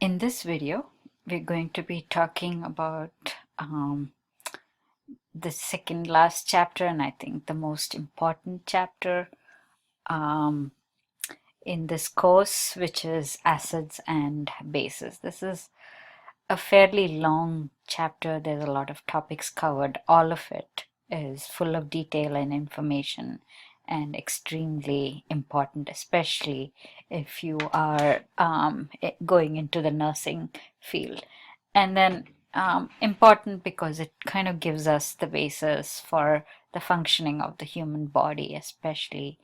In this video, we're going to be talking about the second last chapter, and I think the most important chapter um, in this course, which is acids and bases. This is a fairly long chapter. There's a lot of topics covered. All of it is full of detail and information and extremely important, especially if you are going into the nursing field. And then important because it kind of gives us the basis for the functioning of the human body, especially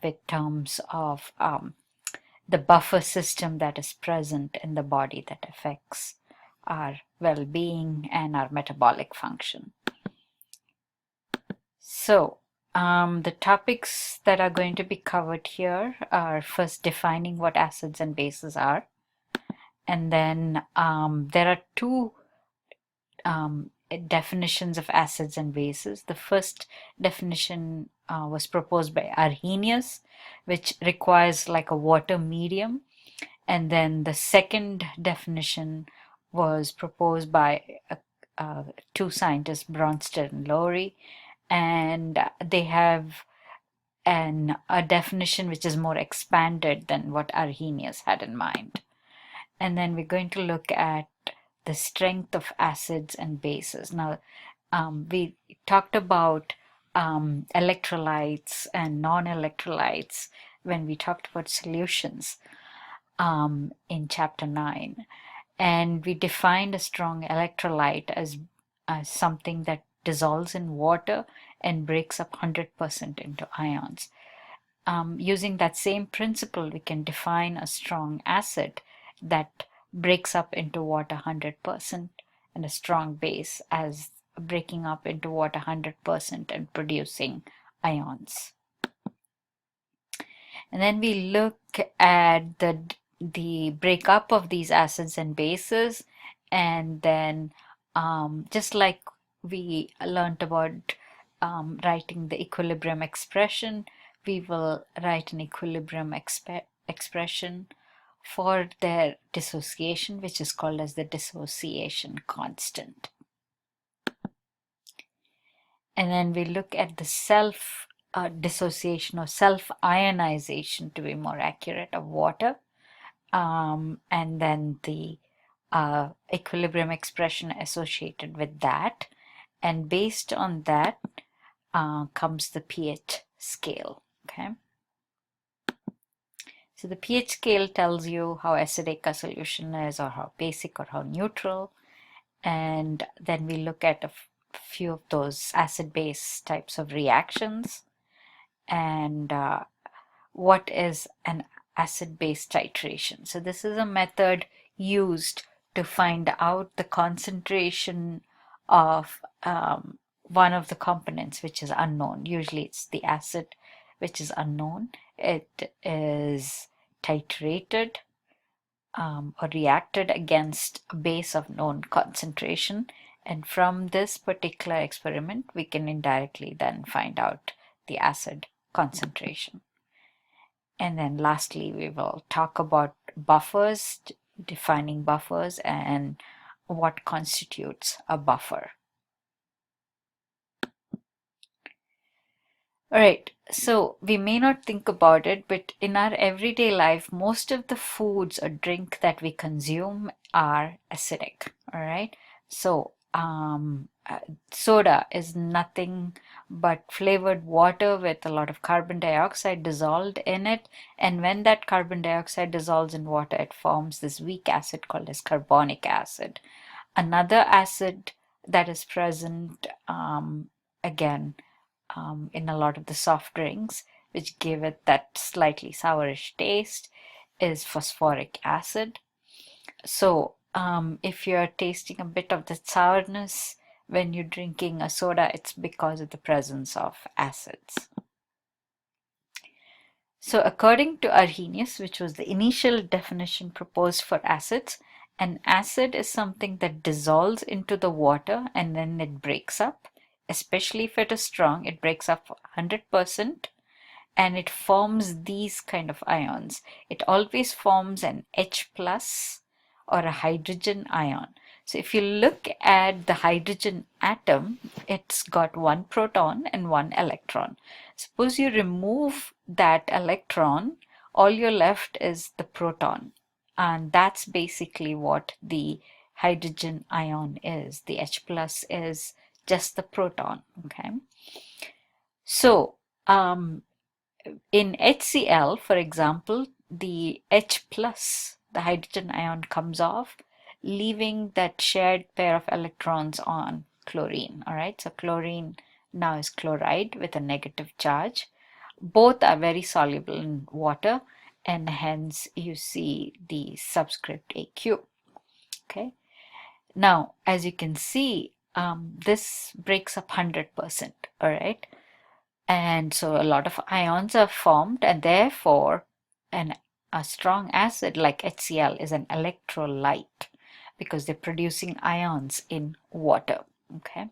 with terms of the buffer system that is present in the body that affects our well-being and our metabolic function. So, the topics that are going to be covered here are first defining what acids and bases are, and then there are two definitions of acids and bases. The first definition was proposed by Arrhenius, which requires like a water medium. And then the second definition was proposed by two scientists, Bronsted and Lowry, and they have a definition which is more expanded than what Arrhenius had in mind. And then we're going to look at the strength of acids and bases. Now, we talked about electrolytes and non-electrolytes when we talked about solutions in chapter 9, and we defined a strong electrolyte as something that dissolves in water and breaks up 100% into ions. Using that same principle, we can define a strong acid that breaks up into water 100% and a strong base as breaking up into water 100% and producing ions. And then we look at the breakup of these acids and bases, and then just like we learned about writing the equilibrium expression, we will write an equilibrium expression for their dissociation, which is called as the dissociation constant. And then we look at the self dissociation or self-ionization, to be more accurate, of water, and then the equilibrium expression associated with that. And based on that comes the pH scale. Okay. So the pH scale tells you how acidic a solution is, or how basic, or how neutral. And then we look at a few of those acid-base types of reactions, and what is an acid-base titration. So this is a method used to find out the concentration of one of the components which is unknown. Usually it's the acid which is unknown. It is titrated or reacted against a base of known concentration, and from this particular experiment we can indirectly then find out the acid concentration. And then lastly we will talk about buffers, defining buffers and what constitutes a buffer. Alright, so we may not think about it, but in our everyday life, most of the foods or drink that we consume are acidic. Alright, so soda is nothing but flavored water with a lot of carbon dioxide dissolved in it, and when that carbon dioxide dissolves in water, it forms this weak acid called as carbonic acid. Another acid that is present again in a lot of the soft drinks, which give it that slightly sourish taste, is phosphoric acid. So if you're tasting a bit of the sourness when you're drinking a soda, it's because of the presence of acids. So according to Arrhenius, which was the initial definition proposed for acids, an acid is something that dissolves into the water and then it breaks up. Especially if it is strong, it breaks up 100% and it forms these kind of ions. It always forms an H plus or a hydrogen ion. So if you look at the hydrogen atom, it's got one proton and one electron. Suppose you remove that electron, all you're left is the proton. And that's basically what the hydrogen ion is. The H plus is just the proton, okay? So, in HCl, for example, the H plus, the hydrogen ion comes off, leaving that shared pair of electrons on chlorine, all right? So chlorine now is chloride with a negative charge. Both are very soluble in water, and hence you see the subscript AQ, okay? Now, as you can see, this breaks up 100%, all right? And so a lot of ions are formed, and therefore a strong acid like HCl is an electrolyte because they're producing ions in water, okay?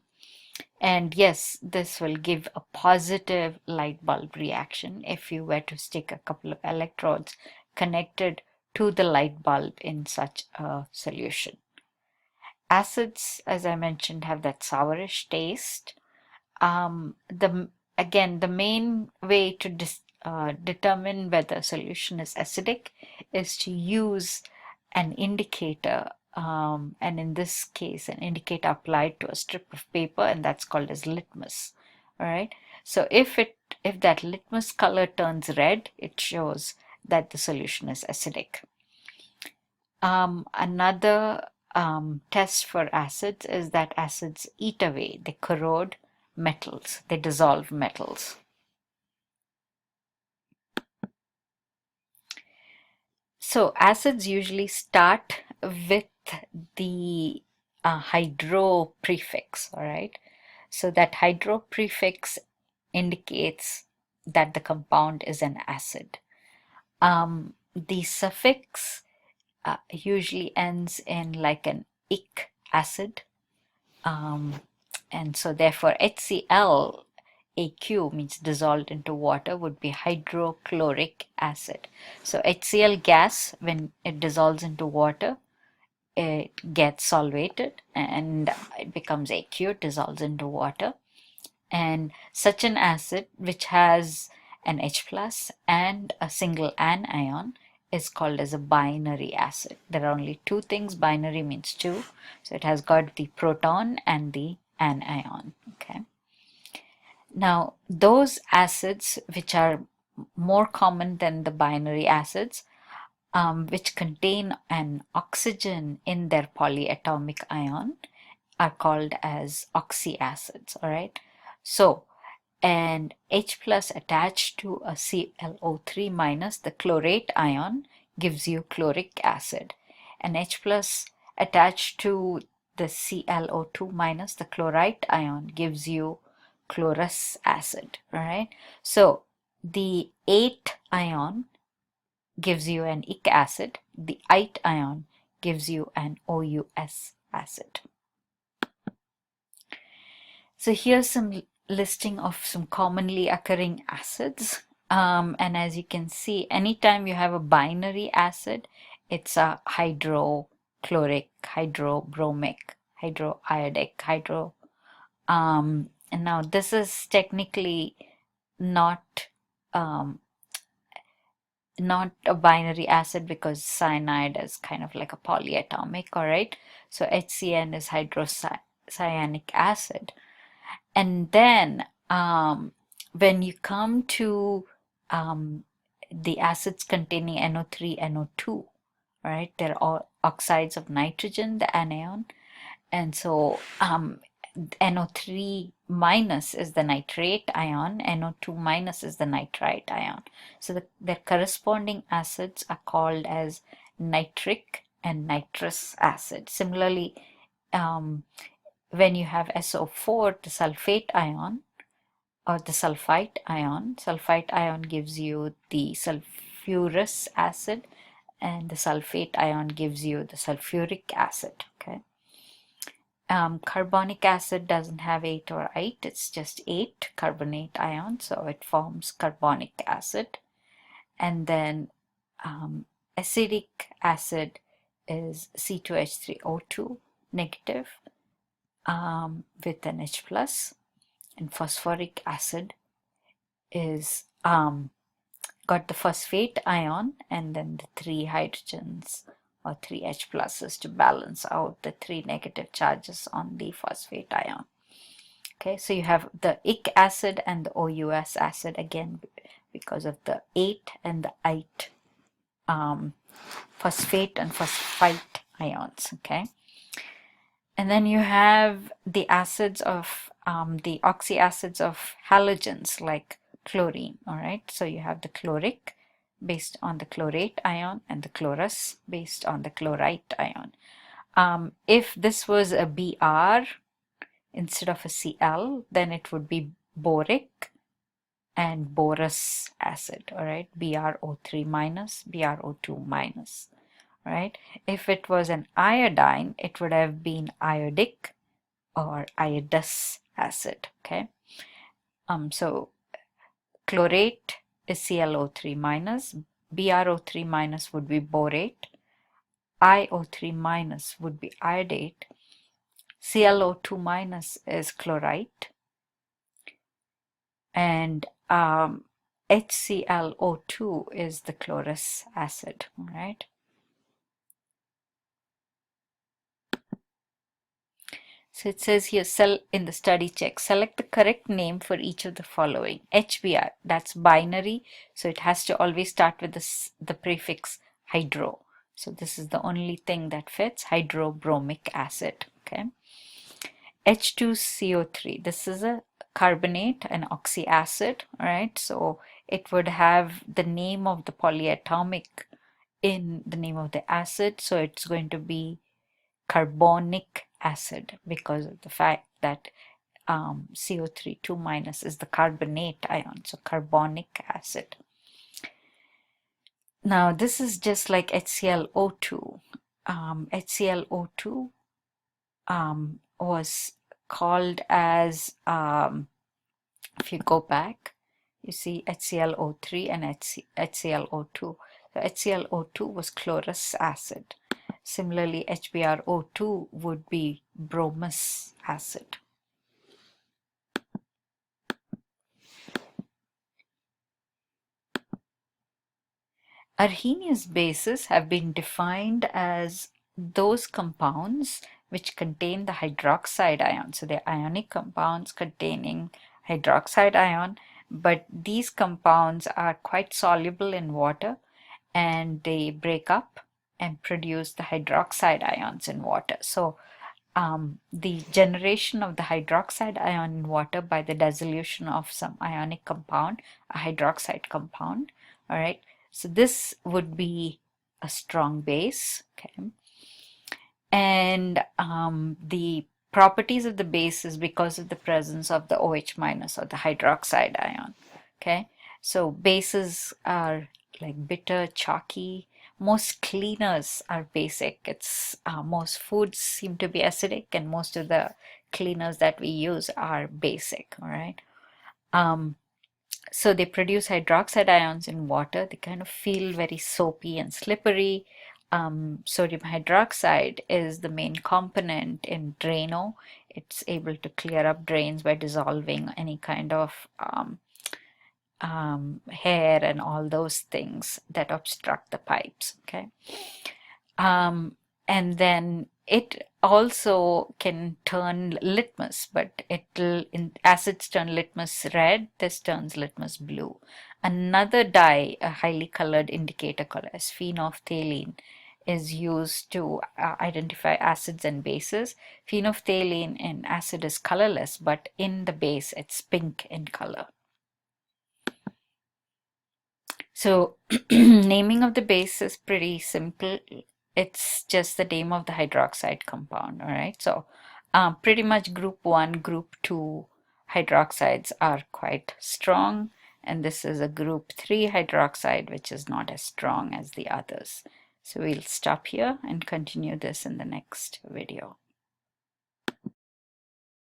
And yes, this will give a positive light bulb reaction if you were to stick a couple of electrodes connected to the light bulb in such a solution. Acids, as I mentioned, have that sourish taste. Again, the main way to determine whether a solution is acidic is to use an indicator, and in this case, an indicator applied to a strip of paper, and that's called as litmus. All right. So if that litmus color turns red, it shows that the solution is acidic. Another test for acids is that acids eat away, they corrode metals, they dissolve metals. So acids usually start with the hydro prefix, all right? So that hydro prefix indicates that the compound is an acid. The suffix usually ends in like an ic acid. And so therefore HCl AQ means dissolved into water would be hydrochloric acid. So HCl gas, when it dissolves into water, it gets solvated and it becomes AQ, dissolves into water. And such an acid which has an H plus and a single anion is called as a binary acid. There are only two things. Binary means two. So it has got the proton and the anion. Okay. Now, those acids which are more common than the binary acids, which contain an oxygen in their polyatomic ion, are called as oxyacids. All right. So, and H plus attached to a ClO3 minus, the chlorate ion, gives you chloric acid. And H plus attached to the ClO2 minus, the chlorite ion, gives you chlorous acid. All right. So the 8 ion gives you an ic acid. The ite ion gives you an OUS acid. So here's some listing of some commonly occurring acids. And as you can see, anytime you have a binary acid, it's a hydrochloric, hydrobromic, hydroiodic, and now this is technically not not a binary acid because cyanide is kind of like a polyatomic, all right? So HCN is hydrocyanic acid. And then when you come to the acids containing NO3, NO2, right? They're all oxides of nitrogen, the anion. And so NO3 minus is the nitrate ion, NO2 minus is the nitrite ion. So their corresponding acids are called as nitric and nitrous acid. Similarly, when you have SO4, the sulfate ion or the sulfite ion gives you the sulfurous acid, and the sulfate ion gives you the sulfuric acid. Okay. Carbonic acid doesn't have 8 or 8, it's just 8 carbonate ion, so it forms carbonic acid. And then acetic acid is C2H3O2 negative with an H plus, and phosphoric acid is got the phosphate ion and then the 3 hydrogens or 3 H pluses to balance out the 3 negative charges on the phosphate ion. Okay, so you have the ic acid and the OUS acid again because of the 8 and the 8 phosphate and phosphite ions. Okay, and then you have the acids of the oxyacids of halogens like chlorine. All right, so you have the chloric based on the chlorate ion and the chlorus based on the chlorite ion. If this was a Br instead of a Cl, then it would be boric and borous acid. All right, BrO3 minus, BrO2 minus. Right? If it was an iodine, it would have been iodic or iodous acid. Okay. So chlorate is ClO3 minus, BrO3 minus would be borate, iO3 minus would be iodate, ClO2 minus is chlorite, and HClO2 is the chlorous acid. All right. So it says here, in the study check, select the correct name for each of the following. HBr, that's binary, so it has to always start with the prefix hydro. So this is the only thing that fits, hydrobromic acid. Okay. H2CO3, this is a carbonate, an oxyacid. All right, so it would have the name of the polyatomic in the name of the acid, so it's going to be carbonic acid because of the fact that CO3 2 minus is the carbonate ion, so carbonic acid. Now this is just like HClO2. HClO2 was called as, if you go back, you see HClO3 and HClO2. So HClO2 was chlorous acid. Similarly, HBrO2 would be bromous acid. Arrhenius bases have been defined as those compounds which contain the hydroxide ion. So they're ionic compounds containing hydroxide ion, but these compounds are quite soluble in water and they break up and produce the hydroxide ions in water. So the generation of the hydroxide ion in water by the dissolution of some ionic compound, a hydroxide compound. All right, so this would be a strong base. Okay, and the properties of the base is because of the presence of the OH minus or the hydroxide ion. Okay, so bases are like bitter, chalky. Most cleaners are basic. It's most foods seem to be acidic, and most of the cleaners that we use are basic. All right. So they produce hydroxide ions in water. They kind of feel very soapy and slippery. Sodium hydroxide is the main component in Drano. It's able to clear up drains by dissolving any kind of hair and all those things that obstruct the pipes. Okay. And then it also can turn litmus, but in acids turn litmus red, this turns litmus blue. Another dye, a highly colored indicator called as phenolphthalein, is used to identify acids and bases. Phenolphthalein in acid is colorless, but in the base it's pink in color. So naming of the base is pretty simple. It's just the name of the hydroxide compound. All right, so pretty much group 1, group 2 hydroxides are quite strong, and this is a group 3 hydroxide which is not as strong as the others. So we'll stop here and continue this in the next video.